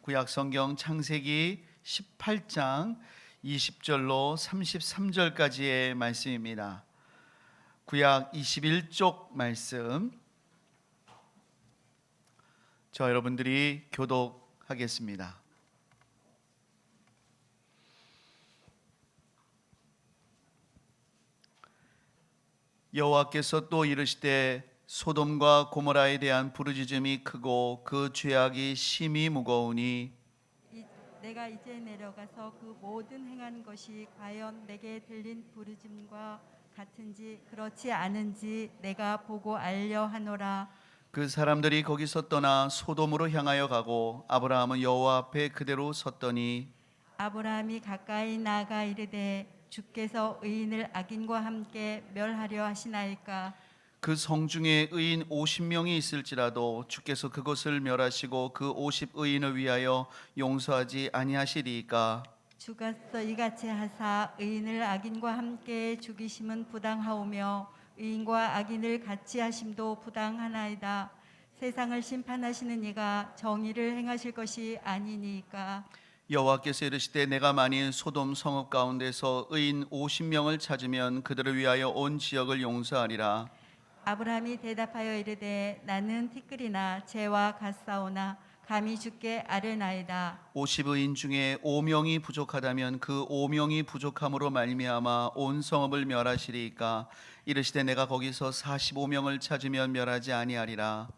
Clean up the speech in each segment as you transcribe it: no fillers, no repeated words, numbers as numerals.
구약 성경 창세기 18장 20절로 33절까지의 말씀입니다. 구약 21쪽 말씀 저 여러분들이 교독하겠습니다. 여호와께서 또 이르시되 소돔과 고모라에 대한 부르짖음이 크고 그 죄악이 심히 무거우니 내가 이제 내려가서 그 모든 행한 것이 과연 내게 들린 부르짖음과 같은지 그렇지 않은지 내가 보고 알려 하노라. 그 사람들이 거기서 떠나 소돔으로 향하여 가고 아브라함은 여호와 앞에 그대로 섰더니 아브라함이 가까이 나아가 이르되 주께서 의인을 악인과 함께 멸하려 하시나이까. 그 성중에 의인 50명이 있을지라도 주께서 그것을 멸하시고 그 50의인을 위하여 용서하지 아니하시리이까. 주께서 이같이 하사 의인을 악인과 함께 죽이심은 부당하오며 의인과 악인을 같이 하심도 부당하나이다. 세상을 심판하시는 이가 정의를 행하실 것이 아니니까. 여호와께서 이르시되 내가 만일 소돔 성읍 가운데서 의인 50명을 찾으면 그들을 위하여 온 지역을 용서하리라. 아브라함이 대답하여 이르되 나는 티끌이나 재와 같사오나 감히 주께 아뢰나이다. 50의인 중에 5명이 부족하다면 그 5명이 부족함으로 말미암아 온 성읍을 멸하시리이까. 이르시되 내가 거기서 45명을 찾으면 멸하지 아니하리라.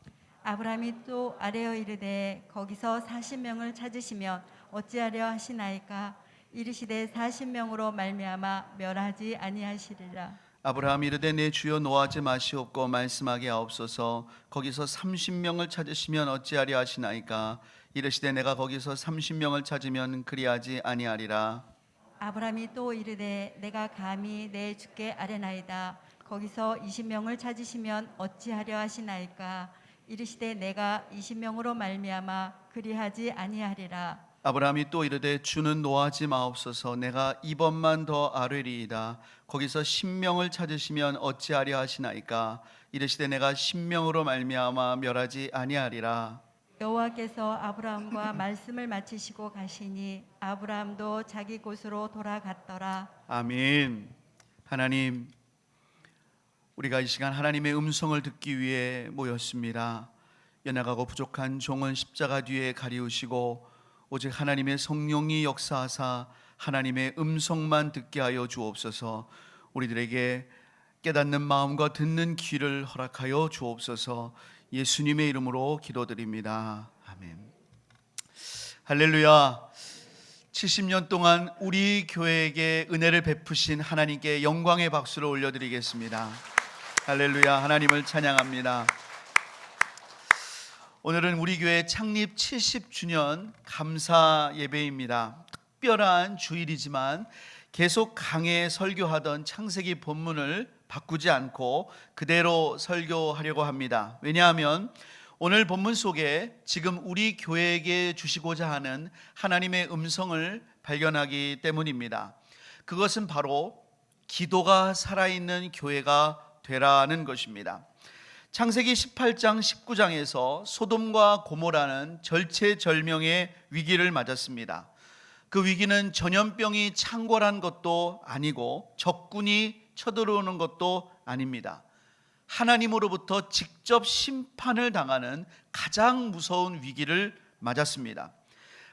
아브라함이 또 아뢰어 이르되 거기서 40명을 찾으시면 어찌하려 하시나이까. 이르시되 40명으로 말미암아 멸하지 아니하시리라. 아브라함이 이르되 내 주여 노하지 마시옵고 말씀하게 하옵소서. 거기서 30명을 찾으시면 어찌하려 하시나이까. 이르시되 내가 거기서 30명을 찾으면 그리하지 아니하리라. 아브라함이 또 이르되 내가 감히 내 주께 아뢰나이다. 거기서 20명을 찾으시면 어찌하려 하시나이까. 이르시되 내가 20명으로 말미암아 그리하지 아니하리라. 아브라함이 또 이르되 주는 노하지 마옵소서. 내가 이번만 더 아뢰리이다. 거기서 10명을 찾으시면 어찌하려 하시나이까. 이르시되 내가 10명으로 말미암아 멸하지 아니하리라. 여호와께서 아브라함과 말씀을 마치시고 가시니 아브라함도 자기 곳으로 돌아갔더라. 아멘. 하나님, 우리가 이 시간 하나님의 음성을 듣기 위해 모였습니다. 연약하고 부족한 종은 십자가 뒤에 가리우시고 오직 하나님의 성령이 역사하사 하나님의 음성만 듣게 하여 주옵소서. 우리들에게 깨닫는 마음과 듣는 귀를 허락하여 주옵소서. 예수님의 이름으로 기도드립니다. 아멘. 할렐루야. 70년 동안 우리 교회에게 은혜를 베푸신 하나님께 영광의 박수를 올려드리겠습니다. 할렐루야. 하나님을 찬양합니다. 오늘은 우리 교회 창립 70주년 감사 예배입니다. 특별한 주일이지만 계속 강해 설교하던 창세기 본문을 바꾸지 않고 그대로 설교하려고 합니다. 왜냐하면 오늘 본문 속에 지금 우리 교회에게 주시고자 하는 하나님의 음성을 발견하기 때문입니다. 그것은 바로 기도가 살아있는 교회가 되라는 것입니다. 창세기 18장 19장에서 소돔과 고모라는 절체절명의 위기를 맞았습니다. 그 위기는 전염병이 창궐한 것도 아니고 적군이 쳐들어오는 것도 아닙니다. 하나님으로부터 직접 심판을 당하는 가장 무서운 위기를 맞았습니다.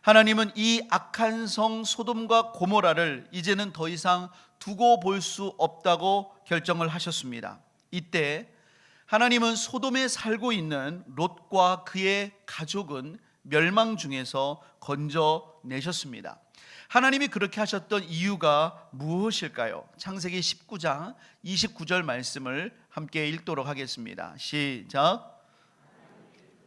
하나님은 이 악한 성 소돔과 고모라를 이제는 더 이상 두고 볼 수 없다고 결정을 하셨습니다. 이때 하나님은 소돔에 살고 있는 롯과 그의 가족은 멸망 중에서 건져내셨습니다. 하나님이 그렇게 하셨던 이유가 무엇일까요? 창세기 19장 29절 말씀을 함께 읽도록 하겠습니다. 시작.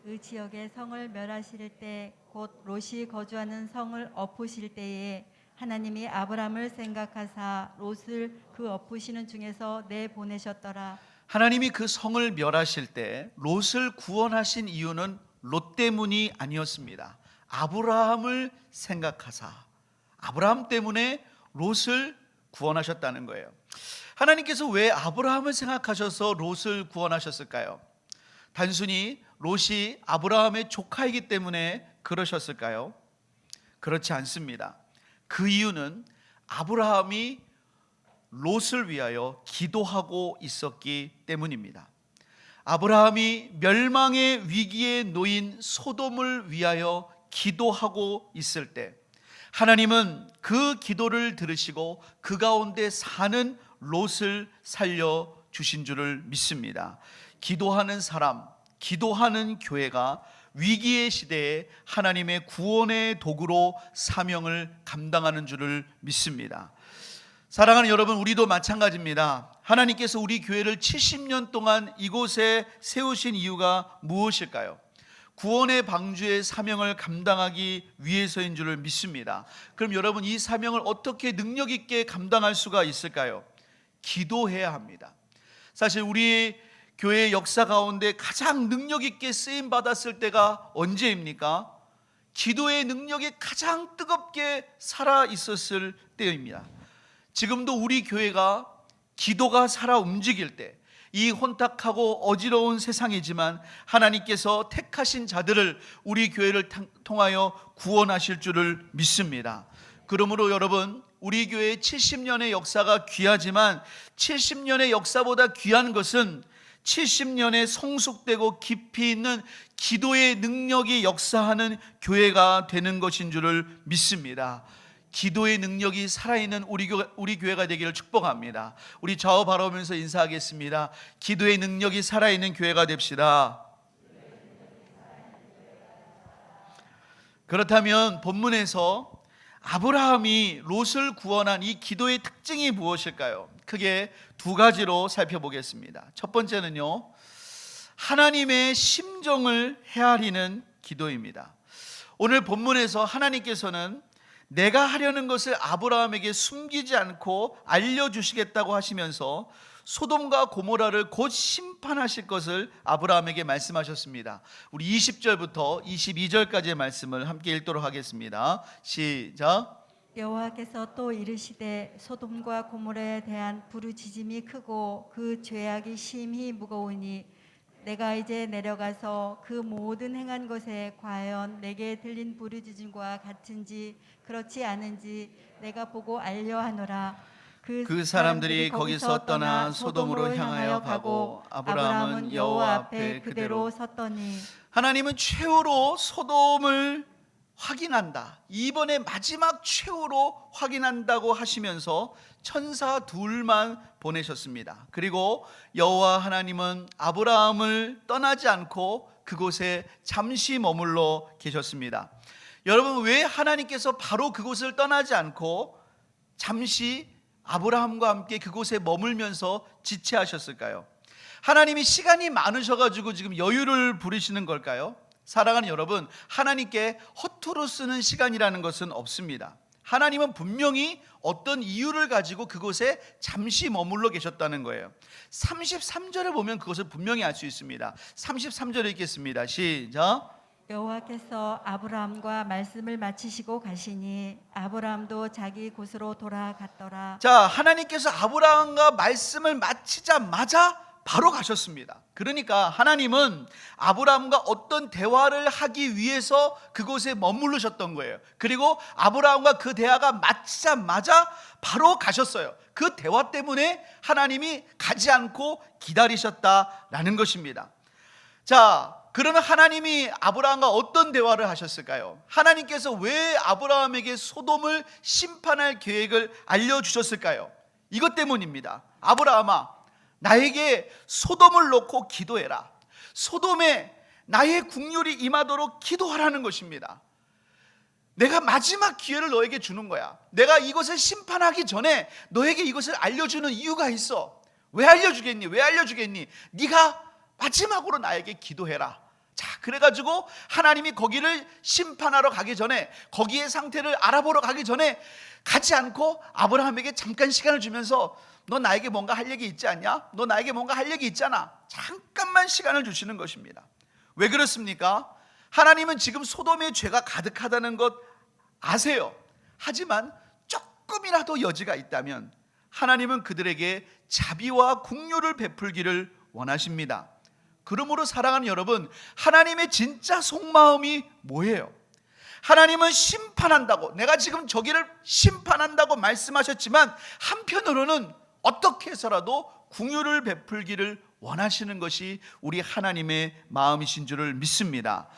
그 지역의 성을 멸하실 때 곧 롯이 거주하는 성을 엎으실 때에 하나님이 아브람을 생각하사 롯을 그 엎으시는 중에서 내보내셨더라. 하나님이 그 성을 멸하실 때 롯을 구원하신 이유는 롯 때문이 아니었습니다. 아브라함을 생각하사 아브라함 때문에 롯을 구원하셨다는 거예요. 하나님께서 왜 아브라함을 생각하셔서 롯을 구원하셨을까요? 단순히 롯이 아브라함의 조카이기 때문에 그러셨을까요? 그렇지 않습니다. 그 이유는 아브라함이 롯을 위하여 기도하고 있었기 때문입니다. 아브라함이 멸망의 위기에 놓인 소돔을 위하여 기도하고 있을 때 하나님은 그 기도를 들으시고 그 가운데 사는 롯을 살려주신 줄을 믿습니다. 기도하는 사람, 기도하는 교회가 위기의 시대에 하나님의 구원의 도구로 사명을 감당하는 줄을 믿습니다. 사랑하는 여러분, 우리도 마찬가지입니다. 하나님께서 우리 교회를 70년 동안 이곳에 세우신 이유가 무엇일까요? 구원의 방주의 사명을 감당하기 위해서인 줄을 믿습니다. 그럼 여러분, 이 사명을 어떻게 능력 있게 감당할 수가 있을까요? 기도해야 합니다. 사실 우리 교회의 역사 가운데 가장 능력 있게 쓰임 받았을 때가 언제입니까? 기도의 능력이 가장 뜨겁게 살아 있었을 때입니다. 지금도 우리 교회가 기도가 살아 움직일 때, 이 혼탁하고 어지러운 세상이지만 하나님께서 택하신 자들을 우리 교회를 통하여 구원하실 줄을 믿습니다. 그러므로 여러분, 우리 교회의 70년의 역사가 귀하지만 70년의 역사보다 귀한 것은 70년의 성숙되고 깊이 있는 기도의 능력이 역사하는 교회가 되는 것인 줄을 믿습니다. 기도의 능력이 살아있는 우리 교회가 되기를 축복합니다. 우리 좌우 바라보면서 인사하겠습니다. 기도의 능력이 살아있는 교회가 됩시다. 그렇다면 본문에서 아브라함이 롯을 구원한 이 기도의 특징이 무엇일까요? 크게 두 가지로 살펴보겠습니다. 첫 번째는요, 하나님의 심정을 헤아리는 기도입니다. 오늘 본문에서 하나님께서는 내가 하려는 것을 아브라함에게 숨기지 않고 알려주시겠다고 하시면서 소돔과 고모라를 곧 심판하실 것을 아브라함에게 말씀하셨습니다. 우리 20절부터 22절까지의 말씀을 함께 읽도록 하겠습니다. 시작. 여호와께서 또 이르시되 소돔과 고모라에 대한 부르짖음이 크고 그 죄악이 심히 무거우니 내가 이제 내려가서 그 모든 행한 것에 과연 내게 들린 부르짖음과 같은지 그렇지 않은지 내가 보고 알려하노라. 그 사람들이 거기서 떠나 소돔으로 향하여 가고 아브라함은 여호와 앞에 그대로 섰더니 하나님은 최후로 소돔을 확인한다, 이번에 마지막 최후로 확인한다고 하시면서 천사 둘만 보내셨습니다. 그리고 여호와 하나님은 아브라함을 떠나지 않고 그곳에 잠시 머물러 계셨습니다. 여러분, 왜 하나님께서 바로 그곳을 떠나지 않고 잠시 아브라함과 함께 그곳에 머물면서 지체하셨을까요? 하나님이 시간이 많으셔가지고 지금 여유를 부리시는 걸까요? 사랑하는 여러분, 하나님께 허투루 쓰는 시간이라는 것은 없습니다. 하나님은 분명히 어떤 이유를 가지고 그곳에 잠시 머물러 계셨다는 거예요. 33절을 보면 그것을 분명히 알 수 있습니다. 33절을 읽겠습니다. 시작. 여호와께서 아브라함과 말씀을 마치시고 가시니 아브라함도 자기 곳으로 돌아갔더라. 자, 하나님께서 아브라함과 말씀을 마치자마자 바로 가셨습니다. 그러니까 하나님은 아브라함과 어떤 대화를 하기 위해서 그곳에 머무르셨던 거예요. 그리고 아브라함과 그 대화가 마치자마자 바로 가셨어요. 그 대화 때문에 하나님이 가지 않고 기다리셨다라는 것입니다. 자, 그러면 하나님이 아브라함과 어떤 대화를 하셨을까요? 하나님께서 왜 아브라함에게 소돔을 심판할 계획을 알려주셨을까요? 이것 때문입니다. 아브라함아, 나에게 소돔을 놓고 기도해라. 소돔에 나의 국률이 임하도록 기도하라는 것입니다. 내가 마지막 기회를 너에게 주는 거야. 내가 이것을 심판하기 전에 너에게 이것을 알려주는 이유가 있어. 왜 알려주겠니? 왜 알려주겠니? 네가 마지막으로 나에게 기도해라. 자, 그래가지고 하나님이 거기를 심판하러 가기 전에, 거기의 상태를 알아보러 가기 전에 가지 않고 아브라함에게 잠깐 시간을 주면서 너 나에게 뭔가 할 얘기 있지 않냐? 너 나에게 뭔가 할 얘기 있잖아. 잠깐만 시간을 주시는 것입니다. 왜 그렇습니까? 하나님은 지금 소돔의 죄가 가득하다는 것 아세요. 하지만 조금이라도 여지가 있다면 하나님은 그들에게 자비와 긍휼을 베풀기를 원하십니다. 그러므로 사랑하는 여러분, 하나님의 진짜 속마음이 뭐예요? 하나님은 심판한다고, 내가 지금 저기를 심판한다고 말씀하셨지만 한편으로는 어떻게 해서라도 긍휼을 베풀기를 원하시는 것이 우리 하나님의 마음이신 줄을 믿습니다.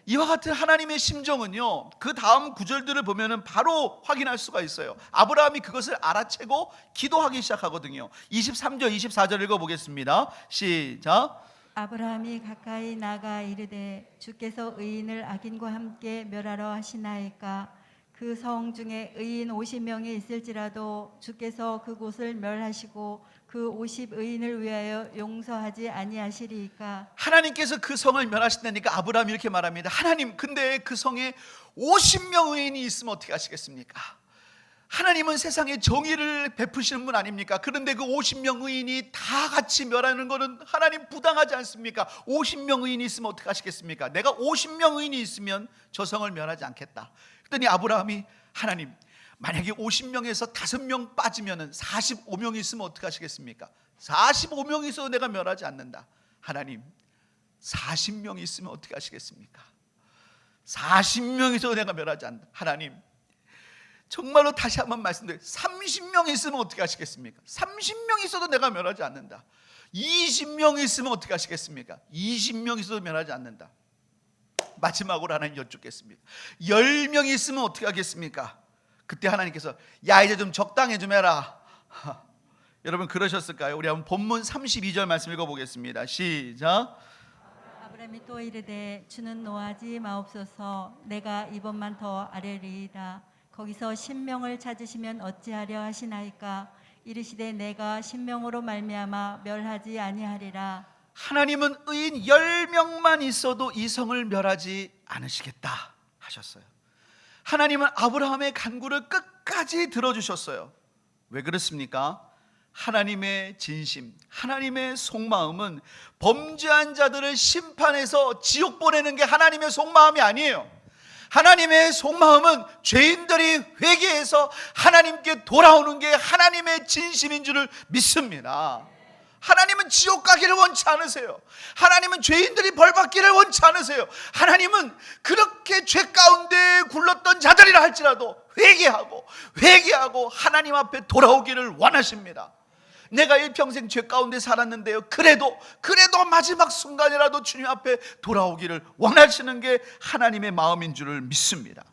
이와 같은 하나님의 심정은요, 그 다음 구절들을 보면은 바로 확인할 수가 있어요. 아브라함이 그것을 알아채고 기도하기 시작하거든요. 23절 24절 읽어보겠습니다. 시작. 아브라함이 가까이 나가 이르되 주께서 의인을 악인과 함께 멸하러 하시나이까. 그 성 중에 의인 50명이 있을지라도 주께서 그곳을 멸하시고 그 50의인을 위하여 용서하지 아니하시리이까. 하나님께서 그 성을 멸하신다니까 아브라함이 이렇게 말합니다. 하나님, 근데 그 성에 50명 의인이 있으면 어떻게 하시겠습니까? 하나님은 세상에 정의를 베푸시는 분 아닙니까? 그런데 그 50명 의인이 다 같이 멸하는 것은 하나님 부당하지 않습니까? 50명 의인이 있으면 어떻게 하시겠습니까? 내가 50명 의인이 있으면 저 성을 멸하지 않겠다. 그랬더니 아브라함이, 하나님, 만약에 50명에서 5명 빠지면 45명이 있으면 어떻게 하시겠습니까? 45명이 있어도 내가 멸하지 않는다. 하나님, 40명이 있으면 어떻게 하시겠습니까? 40명이 있어도 내가 멸하지 않는다. 하나님, 정말로 다시 한번 말씀드려요. 30명이 있으면 어떻게 하시겠습니까? 30명이 있어도 내가 멸하지 않는다. 20명이 있으면 어떻게 하시겠습니까? 20명이 있어도 멸하지 않는다. 마지막으로 하나님 여쭙겠습니다. 10명이 있으면 어떻게 하겠습니까? 그때 하나님께서 야, 이제 좀 적당히 좀 해라. 여러분 그러셨을까요? 우리 한번 본문 32절 말씀 읽어보겠습니다. 시작. 아브라함이 또 이르되 주는 노하지 마옵소서. 내가 이번만 더 아뢰리이다. 거기서 10명을 찾으시면 어찌하려 하시나이까. 이르시되 내가 10명으로 말미암아 멸하지 아니하리라. 하나님은 의인 10명만 있어도 이 성을 멸하지 않으시겠다 하셨어요. 하나님은 아브라함의 간구를 끝까지 들어주셨어요. 왜 그렇습니까? 하나님의 진심, 하나님의 속마음은 범죄한 자들을 심판해서 지옥 보내는 게 하나님의 속마음이 아니에요. 하나님의 속마음은 죄인들이 회개해서 하나님께 돌아오는 게 하나님의 진심인 줄을 믿습니다. 하나님은 지옥 가기를 원치 않으세요. 하나님은 죄인들이 벌받기를 원치 않으세요. 하나님은 그렇게 죄 가운데 굴렀던 자들이라 할지라도 회개하고 하나님 앞에 돌아오기를 원하십니다. 내가 일평생 죄 가운데 살았는데요, 그래도 마지막 순간이라도 주님 앞에 돌아오기를 원하시는 게 하나님의 마음인 줄을 믿습니다.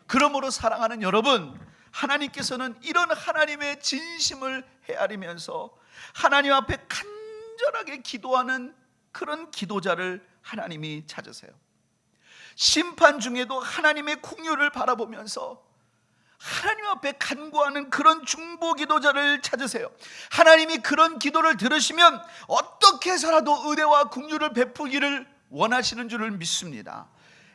그러므로 사랑하는 여러분, 하나님께서는 이런 하나님의 진심을 헤아리면서 하나님 앞에 간절하게 기도하는 그런 기도자를 하나님이 찾으세요. 심판 중에도 하나님의 긍휼을 바라보면서 하나님 앞에 간구하는 그런 중보 기도자를 찾으세요. 하나님이 그런 기도를 들으시면 어떻게 해서라도 은혜와 긍휼을 베푸기를 원하시는 줄을 믿습니다.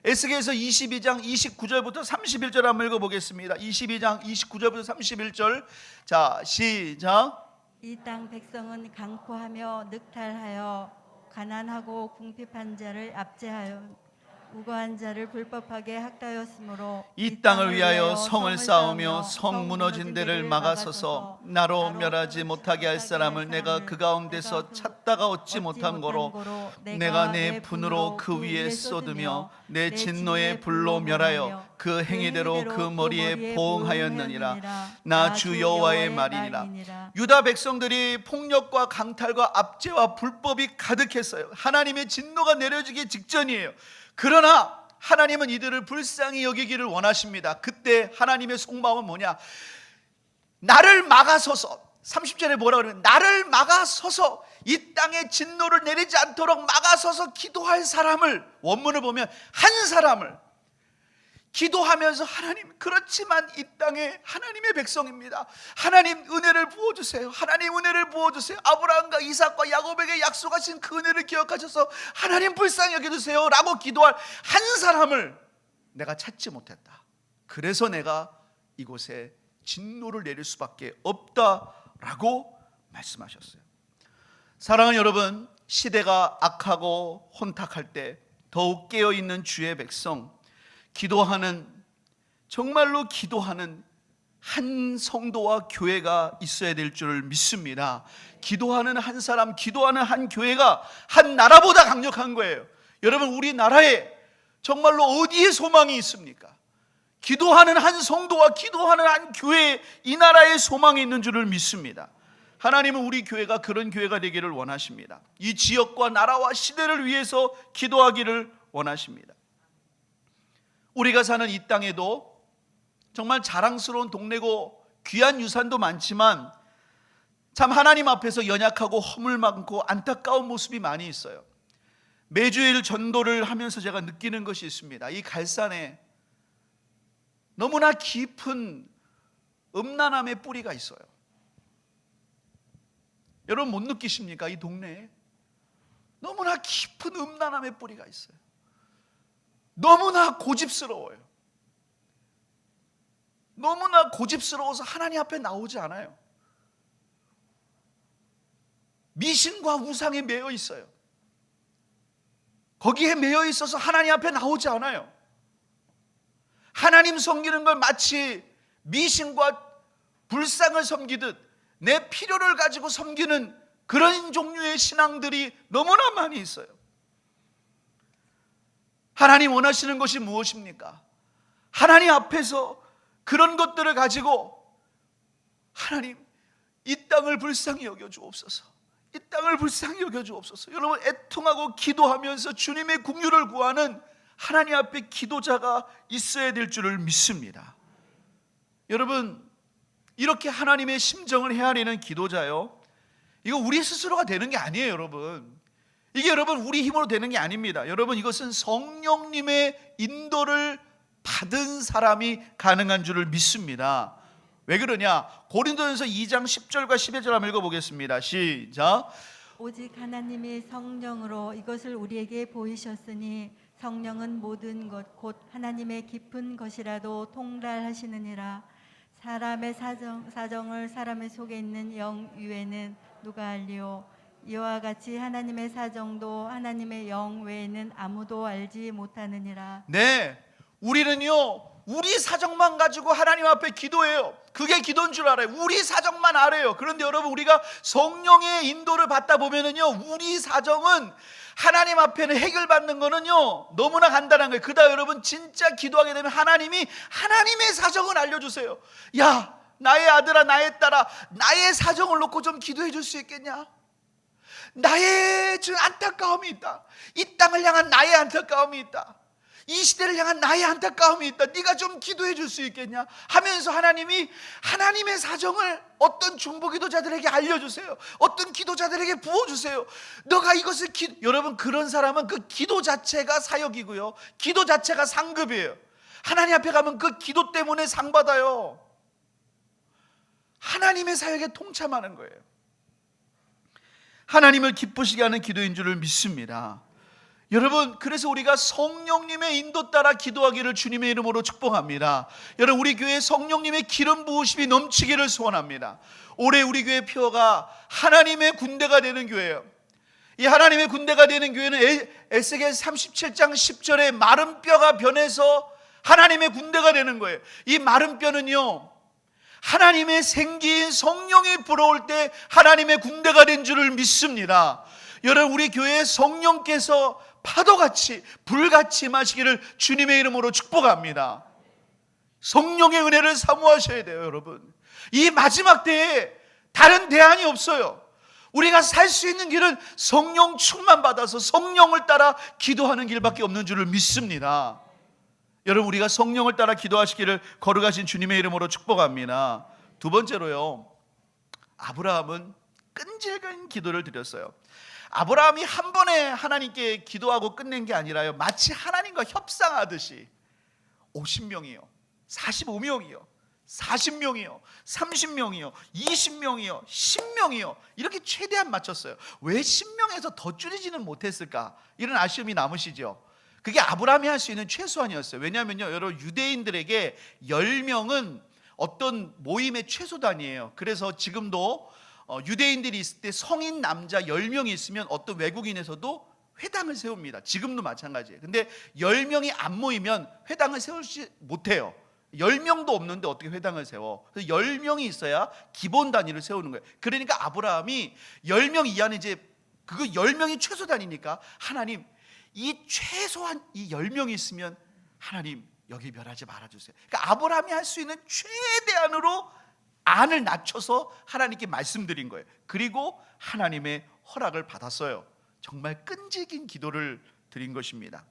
에스겔서 22장 29절부터 31절 한번 읽어보겠습니다. 22장 29절부터 31절. 자, 시작. 이 땅 백성은 강포하며 늑탈하여 가난하고 궁핍한 자를 압제하여 우거한 자를 불법하게 학대하였으므로 이 땅을 위하여 성을 쌓으며 성 무너진 데를 막아서서 나로 멸하지 못하게 할 사람을 내가 그 가운데서 찾다가 얻지 못한 거로 내가 내 분으로 그 위에 쏟으며 내 진노의 불로 멸하여 그 행위대로 그 머리에 보응하였느니라. 나 주 여호와의 말이니라. 유다 백성들이 폭력과 강탈과 압제와 불법이 가득했어요. 하나님의 진노가 내려지기 직전이에요. 그러나 하나님은 이들을 불쌍히 여기기를 원하십니다. 그때 하나님의 속마음은 뭐냐? 나를 막아서서, 30절에 뭐라 그러면 나를 막아서서 이 땅에 진노를 내리지 않도록 막아서서 기도할 사람을, 원문을 보면 한 사람을 기도하면서 하나님, 그렇지만 이 땅에 하나님의 백성입니다. 하나님 은혜를 부어주세요. 하나님 은혜를 부어주세요. 아브라함과 이삭과 야곱에게 약속하신 그 은혜를 기억하셔서 하나님 불쌍히 여겨주세요 라고 기도할 한 사람을 내가 찾지 못했다. 그래서 내가 이곳에 진노를 내릴 수밖에 없다라고 말씀하셨어요. 사랑하는 여러분, 시대가 악하고 혼탁할 때 더욱 깨어있는 주의 백성, 기도하는, 정말로 기도하는 한 성도와 교회가 있어야 될 줄 믿습니다. 기도하는 한 사람, 기도하는 한 교회가 한 나라보다 강력한 거예요. 여러분, 우리나라에 정말로 어디에 소망이 있습니까? 기도하는 한 성도와 기도하는 한 교회에 이 나라의 소망이 있는 줄을 믿습니다. 하나님은 우리 교회가 그런 교회가 되기를 원하십니다. 이 지역과 나라와 시대를 위해서 기도하기를 원하십니다. 우리가 사는 이 땅에도 정말 자랑스러운 동네고 귀한 유산도 많지만 참 하나님 앞에서 연약하고 허물 많고 안타까운 모습이 많이 있어요. 매주일 전도를 하면서 제가 느끼는 것이 있습니다. 이 갈산에 너무나 깊은 음란함의 뿌리가 있어요. 여러분 못 느끼십니까? 이 동네에 너무나 깊은 음란함의 뿌리가 있어요. 너무나 고집스러워요. 너무나 고집스러워서 하나님 앞에 나오지 않아요. 미신과 우상에 매여 있어요. 거기에 매여 있어서 하나님 앞에 나오지 않아요. 하나님 섬기는 걸 마치 미신과 불상을 섬기듯 내 필요를 가지고 섬기는 그런 종류의 신앙들이 너무나 많이 있어요. 하나님 원하시는 것이 무엇입니까? 하나님 앞에서 그런 것들을 가지고 하나님 이 땅을 불쌍히 여겨주옵소서, 이 땅을 불쌍히 여겨주옵소서. 여러분 애통하고 기도하면서 주님의 긍휼을 구하는 하나님 앞에 기도자가 있어야 될 줄을 믿습니다. 여러분 이렇게 하나님의 심정을 헤아리는 기도자요, 이거 우리 스스로가 되는 게 아니에요. 여러분 이게 여러분 우리 힘으로 되는 게 아닙니다. 여러분 이것은 성령님의 인도를 받은 사람이 가능한 줄을 믿습니다. 왜 그러냐? 고린도전서 2장 10절과 11절 한번 읽어보겠습니다. 시작. 오직 하나님이 성령으로 이것을 우리에게 보이셨으니 성령은 모든 것 곧 하나님의 깊은 것이라도 통달하시느니라. 사람의 사정을 사람의 속에 있는 영 위에는 누가 알리오? 이와 같이 하나님의 사정도 하나님의 영 외에는 아무도 알지 못하느니라. 네, 우리는요 우리 사정만 가지고 하나님 앞에 기도해요. 그게 기도인 줄 알아요. 우리 사정만 알아요. 그런데 여러분 우리가 성령의 인도를 받다 보면은요 우리 사정은 하나님 앞에는 해결받는 거는요 너무나 간단한 거예요. 그러다 여러분 진짜 기도하게 되면 하나님이 하나님의 사정을 알려주세요. 야 나의 아들아 나의 딸아 나의 사정을 놓고 좀 기도해 줄 수 있겠냐? 나의 지금 안타까움이 있다. 이 땅을 향한 나의 안타까움이 있다. 이 시대를 향한 나의 안타까움이 있다. 네가 좀 기도해 줄 수 있겠냐 하면서 하나님이 하나님의 사정을 어떤 중보기도자들에게 알려주세요. 어떤 기도자들에게 부어주세요. 너가 이것을 여러분 그런 사람은 그 기도 자체가 사역이고요, 기도 자체가 상급이에요. 하나님 앞에 가면 그 기도 때문에 상 받아요. 하나님의 사역에 동참하는 거예요. 하나님을 기쁘시게 하는 기도인 줄을 믿습니다. 여러분 그래서 우리가 성령님의 인도 따라 기도하기를 주님의 이름으로 축복합니다. 여러분 우리 교회에 성령님의 기름 부으심이 넘치기를 소원합니다. 올해 우리 교회 표어가 하나님의 군대가 되는 교회예요. 이 하나님의 군대가 되는 교회는 에스겔 37장 10절에 마른 뼈가 변해서 하나님의 군대가 되는 거예요. 이 마른 뼈는요 하나님의 생기인 성령이 불어올 때 하나님의 군대가 된 줄을 믿습니다. 여러분 우리 교회에 성령께서 파도같이 불같이 마시기를 주님의 이름으로 축복합니다. 성령의 은혜를 사모하셔야 돼요. 여러분 이 마지막 때에 다른 대안이 없어요. 우리가 살 수 있는 길은 성령 충만 받아서 성령을 따라 기도하는 길밖에 없는 줄을 믿습니다. 여러분 우리가 성령을 따라 기도하시기를 거룩하신 주님의 이름으로 축복합니다. 두 번째로요, 아브라함은 끈질긴 기도를 드렸어요. 아브라함이 한 번에 하나님께 기도하고 끝낸 게 아니라요, 마치 하나님과 협상하듯이 50명이요 45명이요 40명이요 30명이요 20명이요 10명이요 이렇게 최대한 맞췄어요. 왜 10명에서 더 줄이지는 못했을까? 이런 아쉬움이 남으시죠? 그게 아브라함이 할 수 있는 최소한이었어요. 왜냐하면요 여러분 유대인들에게 10명은 어떤 모임의 최소단이에요. 그래서 지금도 유대인들이 있을 때 성인 남자 10명이 있으면 어떤 외국인에서도 회당을 세웁니다. 지금도 마찬가지예요. 근데 10명이 안 모이면 회당을 세우지 못해요. 10명도 없는데 어떻게 회당을 세워? 그래서 10명이 있어야 기본 단위를 세우는 거예요. 그러니까 아브라함이 10명 이하는 이제 그거 10명이 최소단위니까 하나님 이 최소한 이 10명이 있으면 하나님 여기 멸하지 말아주세요. 그러니까 아브라함이 할 수 있는 최대한으로 안을 낮춰서 하나님께 말씀드린 거예요. 그리고 하나님의 허락을 받았어요. 정말 끈질긴 기도를 드린 것입니다.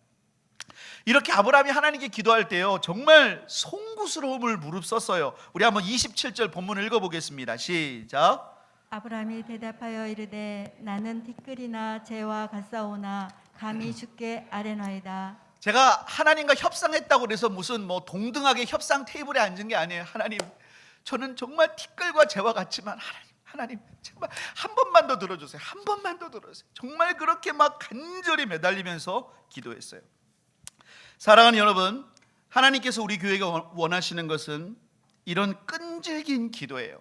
이렇게 아브라함이 하나님께 기도할 때요, 정말 송구스러움을 무릅썼어요. 우리 한번 27절 본문을 읽어보겠습니다. 시작. 아브라함이 대답하여 이르되 나는 티끌이나 재와 같사오나 감히 주께 아뢰나이다. 제가 하나님과 협상했다고 그래서 무슨 뭐 동등하게 협상 테이블에 앉은 게 아니에요. 하나님, 저는 정말 티끌과 재와 같지만 하나님 정말 한 번만 더 들어주세요. 한 번만 더 들어주세요. 정말 그렇게 막 간절히 매달리면서 기도했어요. 사랑하는 여러분, 하나님께서 우리 교회가 원하시는 것은 이런 끈질긴 기도예요.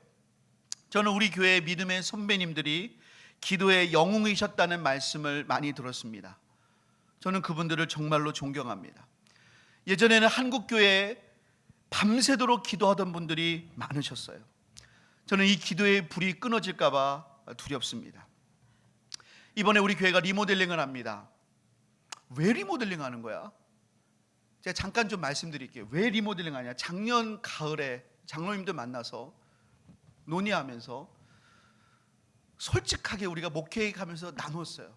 저는 우리 교회 믿음의 선배님들이 기도에 영웅이셨다는 말씀을 많이 들었습니다. 저는 그분들을 정말로 존경합니다. 예전에는 한국교회에 밤새도록 기도하던 분들이 많으셨어요. 저는 이 기도의 불이 끊어질까 봐 두렵습니다. 이번에 우리 교회가 리모델링을 합니다. 왜 리모델링 하는 거야? 제가 잠깐 좀 말씀드릴게요. 왜 리모델링 하냐? 작년 가을에 장로님들 만나서 논의하면서 솔직하게 우리가 목회에 가면서 나눴어요.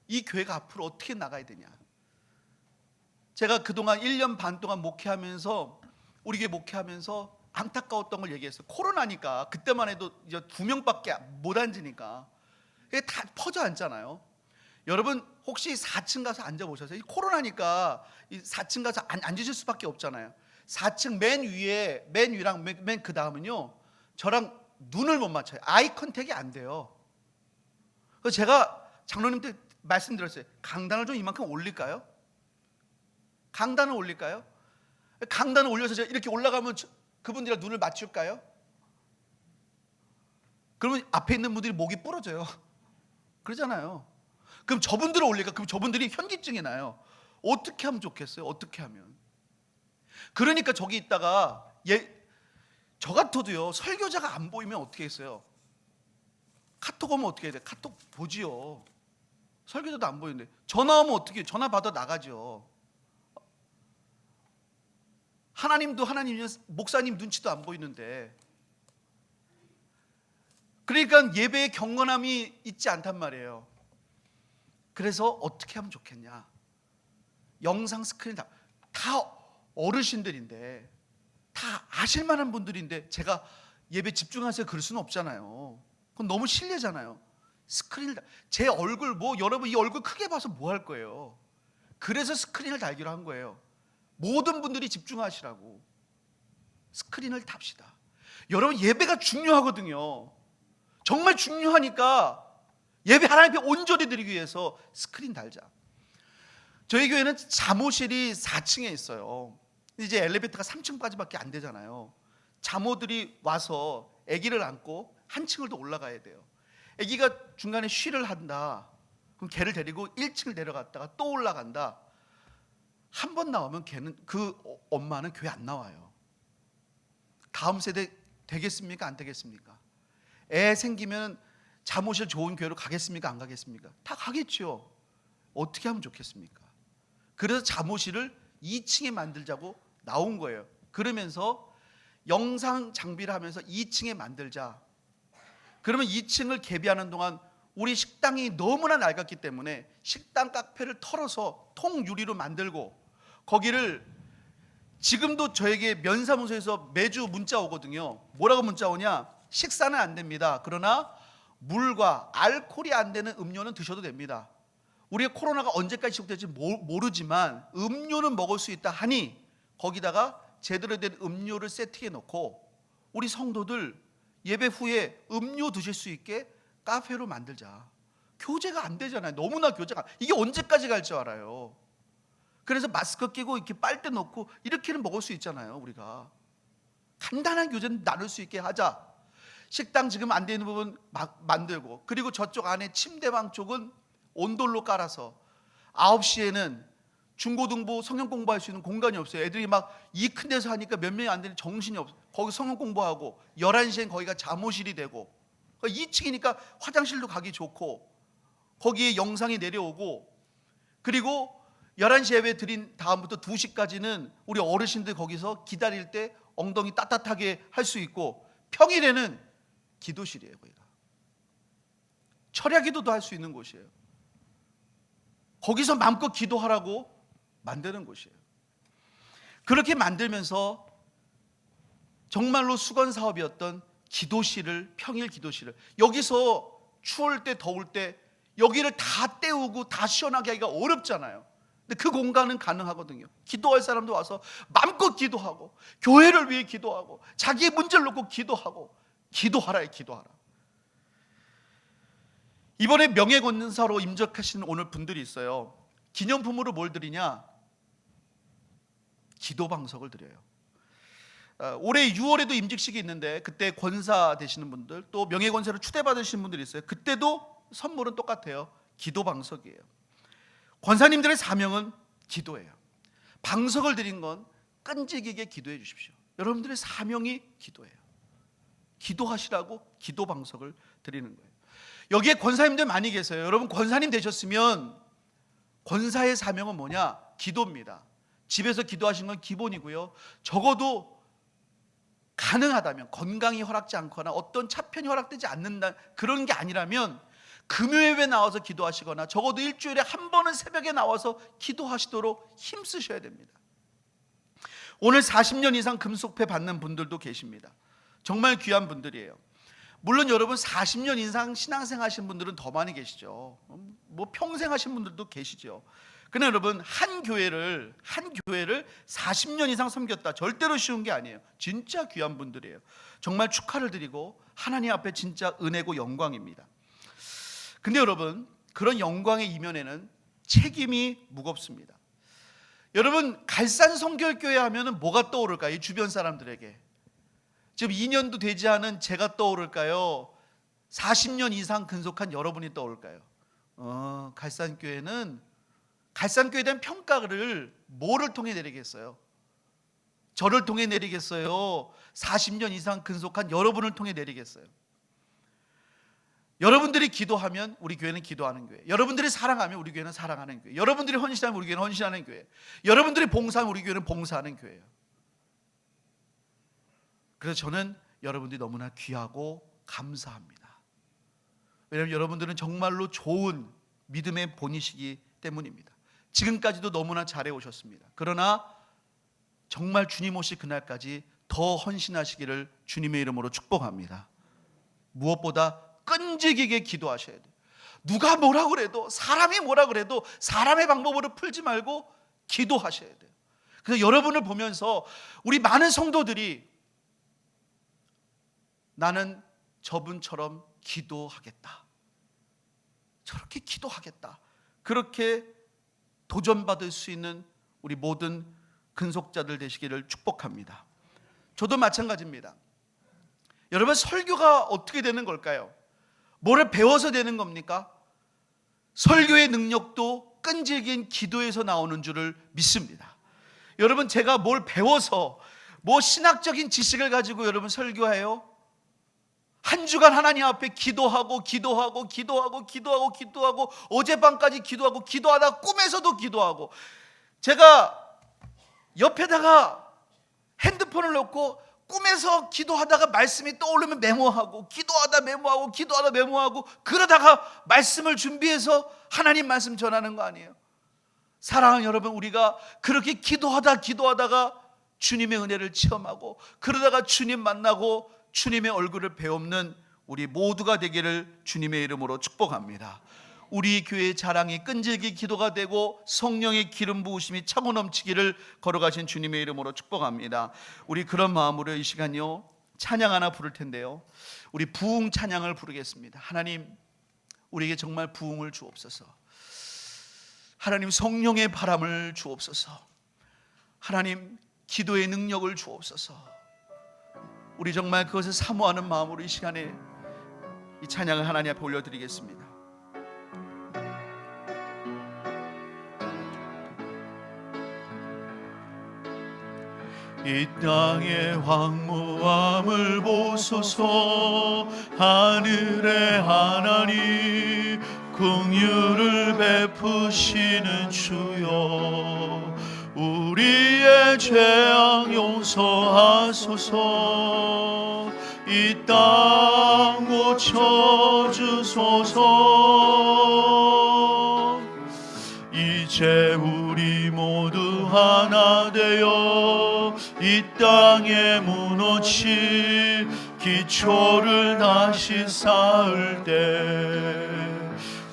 이 교회가 앞으로 어떻게 나가야 되냐. 제가 그동안 1년 반 동안 목회하면서 우리 교회 목회하면서 안타까웠던 걸 얘기했어요. 코로나니까 그때만 해도 이제 2명밖에 못 앉으니까 이게 다 퍼져 앉잖아요. 여러분 혹시 4층 가서 앉아보셨어요? 이 코로나니까 이 4층 가서 앉으실 수밖에 없잖아요. 4층 맨 위랑 맨 그 다음은요, 저랑 눈을 못 맞춰요. 아이 컨택이 안 돼요. 그래서 제가 장로님한테 말씀드렸어요. 강단을 좀 이만큼 올릴까요? 강단을 올릴까요? 강단을 올려서 제가 이렇게 올라가면 그분들이랑 눈을 맞출까요? 그러면 앞에 있는 분들이 목이 부러져요. 그러잖아요. 그럼 저분들을 올릴까? 그럼 저분들이 현기증이 나요. 어떻게 하면 좋겠어요? 어떻게 하면? 그러니까 저기 있다가 저 같아도요, 설교자가 안 보이면 어떻게 했어요? 카톡 오면 어떻게 해야 돼? 카톡 보지요. 설교자도 안 보이는데 전화 오면 어떻게 해요? 전화 받아 나가죠. 하나님도 하나님이면 목사님 눈치도 안 보이는데, 그러니까 예배의 경건함이 있지 않단 말이에요. 그래서 어떻게 하면 좋겠냐? 영상 스크린 다 어르신들인데 다 아실 만한 분들인데 제가 예배 집중하세요 그럴 수는 없잖아요. 그건 너무 실례잖아요. 스크린을 제 얼굴 여러분 이 얼굴 크게 봐서 뭐 할 거예요? 그래서 스크린을 달기로 한 거예요. 모든 분들이 집중하시라고 스크린을 답시다. 여러분 예배가 중요하거든요. 정말 중요하니까 예배 하나님 앞에 온전히 드리기 위해서 스크린 달자. 저희 교회는 잠옷실이 4층에 있어요. 이제 엘리베이터가 3층까지밖에 안 되잖아요. 잠옷들이 와서 아기를 안고 한 층을 더 올라가야 돼요. 아기가 중간에 쉬를 한다. 그럼 걔를 데리고 1층을 내려갔다가 또 올라간다. 한 번 나오면 걔는 그 엄마는 교회 안 나와요. 다음 세대 되겠습니까? 안 되겠습니까? 애 생기면 잠옷실 좋은 교회로 가겠습니까? 안 가겠습니까? 다 가겠죠. 어떻게 하면 좋겠습니까? 그래서 잠옷실을 2층에 만들자고 나온 거예요. 그러면서 영상 장비를 하면서 2층에 만들자. 그러면 2층을 개비하는 동안 우리 식당이 너무나 낡았기 때문에 식당 카페를 털어서 통유리로 만들고, 거기를 지금도 저에게 면사무소에서 매주 문자 오거든요. 뭐라고 문자 오냐? 식사는 안 됩니다. 그러나 물과 알코올이 안 되는 음료는 드셔도 됩니다. 우리가 코로나가 언제까지 지속될지 모르지만 음료는 먹을 수 있다 하니 거기다가 제대로 된 음료를 세팅해 놓고 우리 성도들 예배 후에 음료 드실 수 있게 카페로 만들자. 교제가 안 되잖아요. 너무나 교제가. 이게 언제까지 갈 줄 알아요. 그래서 마스크 끼고 이렇게 빨대 넣고 이렇게는 먹을 수 있잖아요. 우리가 간단한 교제는 나눌 수 있게 하자. 식당 지금 안 되는 부분 만들고, 그리고 저쪽 안에 침대방 쪽은 온돌로 깔아서 9시에는 중고등부 성경 공부할 수 있는 공간이 없어요. 애들이 막 이 큰 데서 하니까 몇 명이 안 되는 정신이 없어. 거기 성경 공부하고 11시엔 거기가 잠옷실이 되고, 2층이니까 화장실도 가기 좋고 거기에 영상이 내려오고, 그리고 11시 예배 드린 다음부터 2시까지는 우리 어르신들 거기서 기다릴 때 엉덩이 따뜻하게 할 수 있고, 평일에는 기도실이에요. 거기가 철야 기도도 할 수 있는 곳이에요. 거기서 마음껏 기도하라고 만드는 곳이에요. 그렇게 만들면서 정말로 수건 사업이었던 기도실을, 평일 기도실을, 여기서 추울 때 더울 때 여기를 다 때우고 다 시원하게 하기가 어렵잖아요. 근데 그 공간은 가능하거든요. 기도할 사람도 와서 마음껏 기도하고, 교회를 위해 기도하고, 자기의 문제를 놓고 기도하고, 기도하라. 이번에 명예권사로 임적하신 오늘 분들이 있어요. 기념품으로 뭘 드리냐? 기도방석을 드려요. 올해 6월에도 임직식이 있는데 그때 권사 되시는 분들, 또 명예권사로 추대받으신 분들이 있어요. 그때도 선물은 똑같아요. 기도방석이에요. 권사님들의 사명은 기도예요. 방석을 드린 건 끈질기게 기도해 주십시오. 여러분들의 사명이 기도예요. 기도하시라고 기도방석을 드리는 거예요. 여기에 권사님들 많이 계세요. 여러분 권사님 되셨으면 권사의 사명은 뭐냐? 기도입니다. 집에서 기도하시는 건 기본이고요. 적어도 가능하다면, 건강이 허락지 않거나 어떤 차편이 허락되지 않는다 그런 게 아니라면 금요일에 나와서 기도하시거나 적어도 일주일에 한 번은 새벽에 나와서 기도하시도록 힘쓰셔야 됩니다. 오늘 40년 이상 금속패 받는 분들도 계십니다. 정말 귀한 분들이에요. 물론 여러분 40년 이상 신앙생활 하신 분들은 더 많이 계시죠. 뭐 평생 하신 분들도 계시죠. 근데 여러분 한 교회를 40년 이상 섬겼다, 절대로 쉬운 게 아니에요. 진짜 귀한 분들이에요. 정말 축하를 드리고 하나님 앞에 진짜 은혜고 영광입니다. 근데 여러분 그런 영광의 이면에는 책임이 무겁습니다. 여러분 갈산 성결교회 하면은 뭐가 떠오를까요? 이 주변 사람들에게 지금 2년도 되지 않은 제가 떠오를까요? 40년 이상 근속한 여러분이 떠올까요? 갈산교회에 대한 평가를 뭐를 통해 내리겠어요? 저를 통해 내리겠어요? 40년 이상 근속한 여러분을 통해 내리겠어요? 여러분들이 기도하면 우리 교회는 기도하는 교회, 여러분들이 사랑하면 우리 교회는 사랑하는 교회, 여러분들이 헌신하면 우리 교회는 헌신하는 교회, 여러분들이 봉사하면 우리 교회는 봉사하는 교회예요. 그래서 저는 여러분들이 너무나 귀하고 감사합니다. 왜냐하면 여러분들은 정말로 좋은 믿음의 본이시기 때문입니다. 지금까지도 너무나 잘해 오셨습니다. 그러나 정말 주님 오실 그날까지 더 헌신하시기를 주님의 이름으로 축복합니다. 무엇보다 끈질기게 기도하셔야 돼요. 누가 뭐라 그래도, 사람이 뭐라 그래도 사람의 방법으로 풀지 말고 기도하셔야 돼요. 그래서 여러분을 보면서 우리 많은 성도들이 나는 저분처럼 기도하겠다, 저렇게 기도하겠다, 그렇게 도전받을 수 있는 우리 모든 근속자들 되시기를 축복합니다. 저도 마찬가지입니다. 여러분 설교가 어떻게 되는 걸까요? 뭐를 배워서 되는 겁니까? 설교의 능력도 끈질긴 기도에서 나오는 줄을 믿습니다. 여러분 제가 뭘 배워서 뭐 신학적인 지식을 가지고 여러분 설교해요? 한 주간 하나님 앞에 기도하고 어젯밤까지 기도하고 기도하다가 꿈에서도 기도하고, 제가 옆에다가 핸드폰을 놓고 꿈에서 기도하다가 말씀이 떠오르면 메모하고, 기도하다 메모하고 그러다가 말씀을 준비해서 하나님 말씀 전하는 거 아니에요? 사랑하는 여러분, 우리가 그렇게 기도하다가 주님의 은혜를 체험하고, 그러다가 주님 만나고 주님의 얼굴을 배우는 우리 모두가 되기를 주님의 이름으로 축복합니다. 우리 교회의 자랑이 끈질기 기도가 되고 성령의 기름 부으심이 차고 넘치기를 걸어가신 주님의 이름으로 축복합니다. 우리 그런 마음으로 이 시간요 찬양 하나 부를 텐데요, 우리 부흥 찬양을 부르겠습니다. 하나님, 우리에게 정말 부흥을 주옵소서. 하나님, 성령의 바람을 주옵소서. 하나님, 기도의 능력을 주옵소서. 우리 정말 그것을 사모하는 마음으로 이 시간에 이 찬양을 하나님 앞에 올려드리겠습니다. 이 땅의 황무함을 보소서. 하늘의 하나님 긍휼을 베푸시는 주여 우리의 죄악 용서하소서 이 땅 고쳐주소서 이제 우리 모두 하나 되어 이 땅에 무너진 기초를 다시 쌓을 때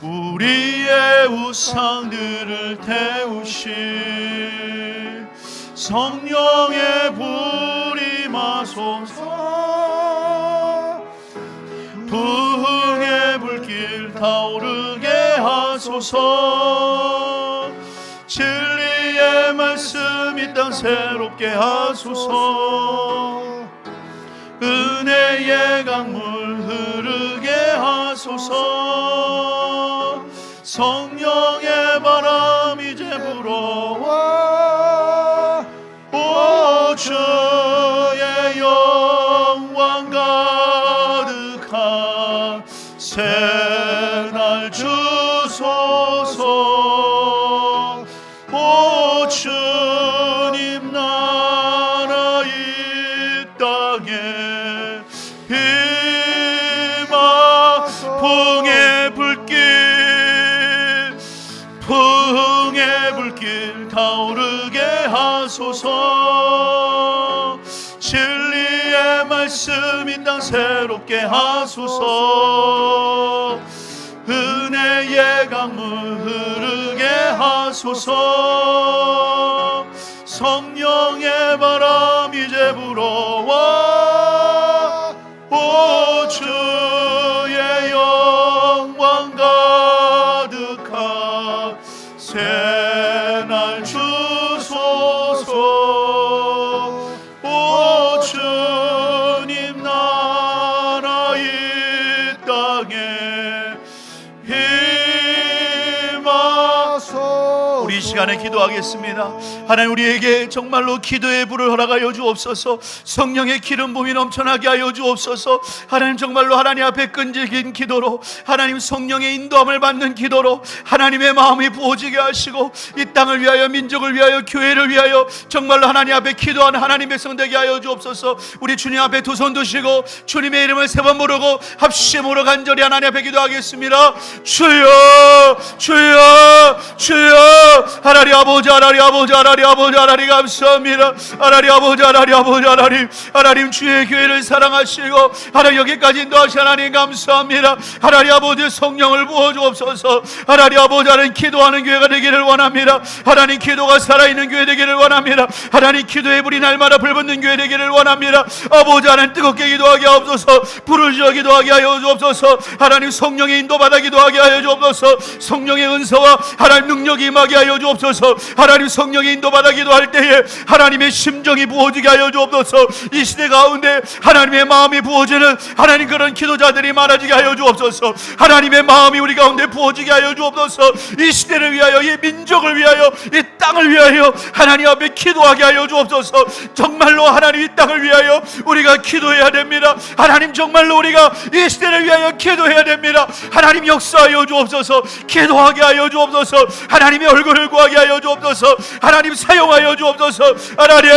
우리의 우상들을 태우신 성령의 불이 임하소서 부흥의 불길 타오르게 하소서 진리의 말씀 이 땅 새롭게 하소서 은혜의 강물 흐르게 하소서 성령의 바람 이제 불어와 오 주의 영광 가득한 새날 주소서 오 주님 나라 이 땅에 임하 풍의 불길 타오르게 하소서 진리의 말씀 이 땅 새롭게 하소서 은혜의 강물 흐르게 하소서 성령의 바람 이제 불어와 오 주의 영광 가득한 새날 주소서 오 주님 나라 이 땅에 임하소서 우리 이 시간에 기도하겠습니다. 하나님 우리에게 정말로 기도의 불을 허락하여 주옵소서 성령의 기름 부음이 넘쳐나게 하여 주옵소서 하나님 정말로 하나님 앞에 끈질긴 기도로 하나님 성령의 인도함을 받는 기도로 하나님의 마음이 부어지게 하시고 이 땅을 위하여 민족을 위하여 교회를 위하여 정말로 하나님 앞에 기도하는 하나님 백성 되게 하여 주옵소서 우리 주님 앞에 두 손 드시고 주님의 이름을 세 번 부르고 합심으로 간절히 하나님 앞에 기도하겠습니다. 주여 주여 주여 하나님 아버지 하나님 아버지 하나님 아버지 하나님 감사합니다. 하나님 아버지 하나님 아버지 하나님 주의 교회를 사랑하시고 하나님 여기까지 인도하신 하나님 감사합니다. 하나님 아버지 성령을 부어주옵소서. 하나님 아버지 하나님 기도하는 교회가 되기를 원합니다. 하나님 기도가 살아있는 교회 되기를 원합니다. 하나님 기도의 불이 날마다 불붙는 교회 되기를 원합니다. 아버지 하나님 뜨겁게 기도하게 하옵소서. 불을 지어 기도하게 하여 주옵소서. 하나님 성령의 인도받아 기도하게 하여 주옵소서. 성령의 은사와 하나님 능력이 임하게 하여 주옵소서. 하나님 성령의 인도받아 기도할 때에 하나님의 심정이 부어지게 하여 주옵소서. 이 시대 가운데 하나님의 마음이 부어지는 하나님 그런 기도자들이 많아지게 하여 주옵소서. 하나님의 마음이 우리 가운데 부어지게 하여 주옵소서. 이 시대를 위하여 이 민족을 위하여 이 땅을 위하여 하나님 앞에 기도하게 하여 주옵소서. 정말로 하나님 이 땅을 위하여 우리가 기도해야 됩니다. 하나님 정말로 우리가 이 시대를 위하여 기도해야 됩니다. 하나님 역사하여 주옵소서. 기도하게 하여 주옵소서. 하나님의 얼굴을 구하게 하여 주옵소서. 하나님 사용하여 주옵소서. 하나님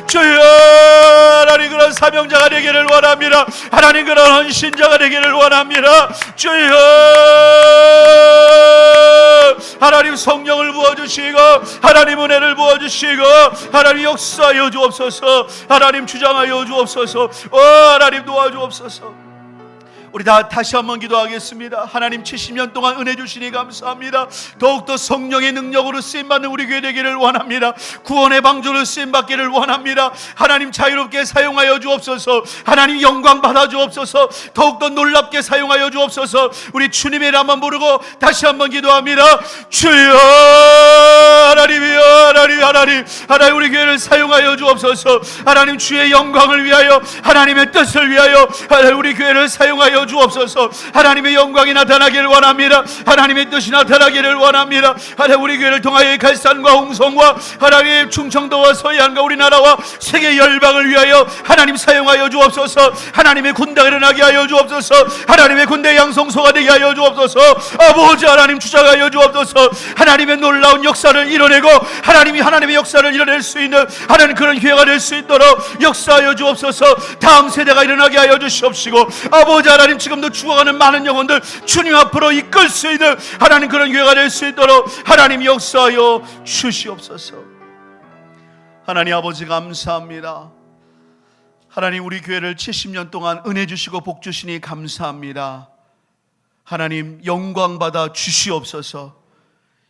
주여 하나님 그런 사명자가 되기를 원합니다. 하나님 그런 헌신자가 되기를 원합니다. 주여 하나님 성령을 부어주시고 하나님 은혜를 부어주시고 하나님 역사하여 주옵소서. 하나님 주장하여 주옵소서. 하나님 도와주옵소서. 우리 다시 한번 기도하겠습니다. 하나님 70년 동안 은혜 주시니 감사합니다. 더욱더 성령의 능력으로 쓰임받는 우리 교회 되기를 원합니다. 구원의 방주로 쓰임받기를 원합니다. 하나님 자유롭게 사용하여 주옵소서. 하나님 영광 받아 주옵소서. 더욱더 놀랍게 사용하여 주옵소서. 우리 주님의 이름 한번 부르고 다시 한번 기도합니다. 주여 하나님이여 하나님 우리 교회를 사용하여 주옵소서. 하나님 주의 영광을 위하여 하나님의 뜻을 위하여 하나님 우리 교회를 사용하여 하여 주옵소서. 하나님의 영광이 나타나기를 원합니다. 하나님의 뜻이 나타나기를 원합니다. 하나님 우리 교회를 통하여 갈산과 홍성과 하나님 충청도와 서해안과 우리나라와 세계 열방을 위하여 하나님 사용하여 주옵소서. 하나님의 군대가 일어나게 하여 주옵소서. 하나님의 군대 양성소가 되게 하여 주옵소서. 아버지 하나님 주장하여 주옵소서. 하나님의 놀라운 역사를 이뤄내고 하나님의 역사를 이뤄낼 수 있는 하나님 그런 기회가 될 수 있도록 역사하여 주옵소서. 다음 세대가 일어나게 하여 주시옵시고 아버지 하나님 지금도 죽어가는 많은 영혼들 주님 앞으로 이끌 수 있는 하나님 그런 기회가 될 수 있도록 하나님 역사하여 주시옵소서. 하나님 아버지 감사합니다. 하나님 우리 교회를 70년 동안 은혜 주시고 복 주시니 감사합니다. 하나님 영광 받아 주시옵소서.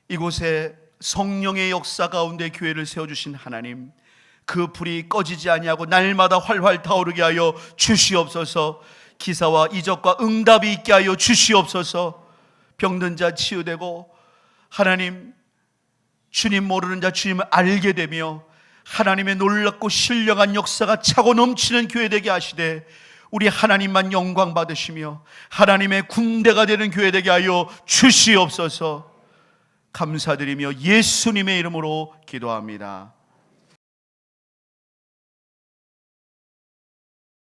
이곳에 성령의 역사 가운데 교회를 세워주신 하나님, 그 불이 꺼지지 아니하고 날마다 활활 타오르게 하여 주시옵소서. 기사와 이적과 응답이 있게 하여 주시옵소서. 병든 자 치유되고 하나님 주님 모르는 자 주님을 알게 되며 하나님의 놀랍고 신령한 역사가 차고 넘치는 교회 되게 하시되 우리 하나님만 영광 받으시며 하나님의 군대가 되는 교회 되게 하여 주시옵소서. 감사드리며 예수님의 이름으로 기도합니다.